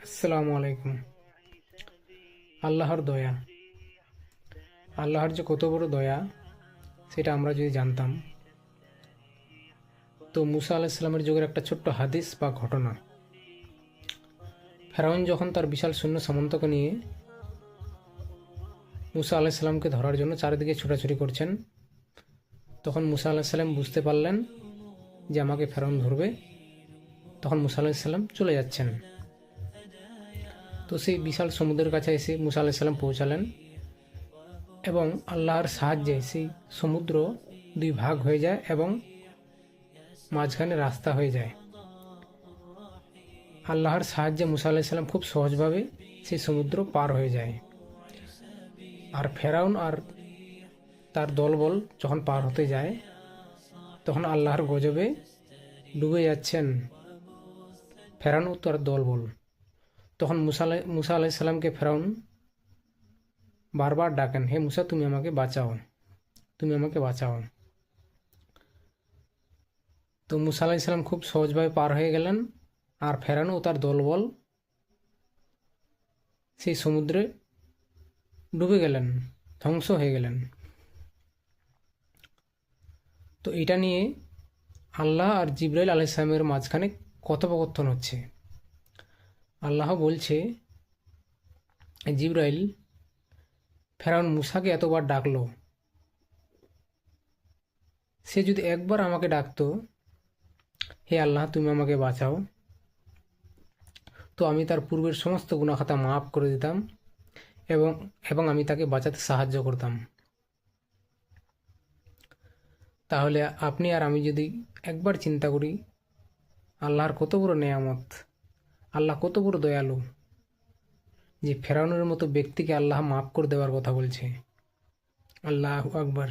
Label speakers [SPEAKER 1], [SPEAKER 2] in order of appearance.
[SPEAKER 1] আসসালামু আলাইকুম। আল্লাহর দয়া, আল্লাহর যে কত বড় দয়া সেটা আমরা যদি জানতাম, তো মুসা আলাহিসাল্লামের যুগের একটা ছোট্ট হাদিস বা ঘটনা। ফেরাউন যখন তার বিশাল সৈন্য সামন্তকে নিয়ে মুসা আলাহিসাল্লামকে ধরার জন্য চারিদিকে ছোটাছুটি করছেন, তখন মুসা আলাহিসাল্লাম বুঝতে পারলেন যে আমাকে ফেরাউন ধরবে। তখন মুসা আলাহিসাল্লাম চলে যাচ্ছেন। তো সেই বিশাল সমুদ্রের কাছে এসে মুসা আলাহিসাল্লাম পৌঁছালেন এবং আল্লাহর সাহায্যে সেই সমুদ্র দুই ভাগ হয়ে যায় এবং মাঝখানে রাস্তা হয়ে যায়। আল্লাহর সাহায্যে মুসা আলাহিসাল্লাম খুব সহজভাবে সেই সমুদ্র পার হয়ে যায়। আর ফেরাউন আর তার দলবল যখন পার হতে যায়, তখন আল্লাহর গজবে ডুবে যাচ্ছেন ফেরাউন ও তার দলবল। তখন মুসা আলাহিসাল্লামকে ফেরাউন বারবার ডাকেন, হে মুসা, তুমি আমাকে বাঁচাও, তুমি আমাকে বাঁচাও। তো মুসা আলাহিসাল্লাম খুব সহজভাবে পার হয়ে গেলেন, আর ফেরাউন ও তার দলবল সেই সমুদ্রে ডুবে গেলেন, ধ্বংস হয়ে গেলেন। তো এটা নিয়ে আল্লাহ আর জিবরাইল আলাইহিসসালামের মাঝখানে কথোপকথন হচ্ছে। আল্লাহ বলছে, জিবরাইল, ফেরাউন মুসাকে এতবার ডাকলো, সে যদি একবার আমাকে ডাকতো, হে আল্লাহ তুমি আমাকে বাঁচাও, তো আমি তার পূর্বের সমস্ত গুনাহখাতা মাফ করে দিতাম এবং এবং আমি তাকে বাঁচাতে সাহায্য করতাম। তাহলে আপনি আর আমি যদি একবার চিন্তা করি আল্লাহর কত বড় নেয়ামত, আল্লাহ কত বড় দয়ালু, যে ফেরাউনের মতো ব্যক্তিকে আল্লাহ মাফ করে দেওয়ার কথা বলছে। আল্লাহু আকবার।